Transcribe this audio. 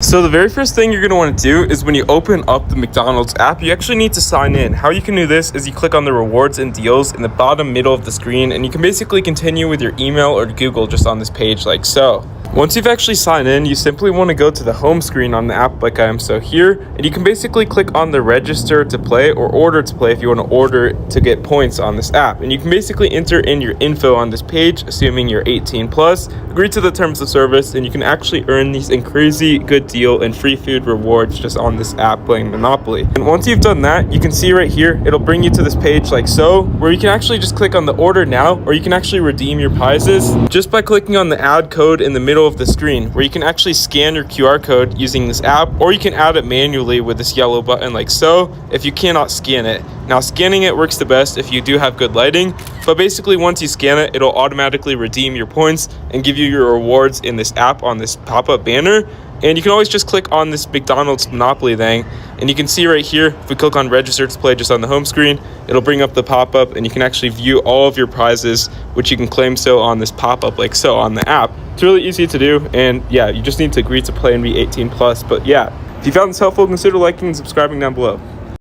So the very first thing you're going to want to do is when you open up the McDonald's app, you actually need to sign in. How you can do this is you click on the rewards and deals in the bottom middle of the screen, and you can basically continue with your email or Google just on this page like so. Once you've actually signed in, you simply want to go to the home screen on the app like I am so here, and you can basically click on the register to play or order to play if you want to order to get points on this app. And you can basically enter in your info on this page, assuming you're 18 plus, agree to the terms of service, and you can actually earn these crazy good deal and free food rewards just on this app playing Monopoly. And once you've done that, you can see right here, it'll bring you to this page like so, where you can actually just click on the order now, or you can actually redeem your prizes just by clicking on the add code in the middle of the screen, where you can actually scan your QR code using this app, or you can add it manually with this yellow button like so if you cannot scan it. Now scanning it works the best if you do have good lighting, but basically once you scan it, it'll automatically redeem your points and give you your rewards in this app on this pop-up banner. And you can always just click on this McDonald's Monopoly thing, and you can see right here, if we click on register to play just on the home screen, it'll bring up the pop-up, and you can actually view all of your prizes, which you can claim so on this pop-up like so on the app. It's really easy to do, and yeah, you just need to agree to play and be 18 plus. But yeah, if you found this helpful, consider liking and subscribing down below.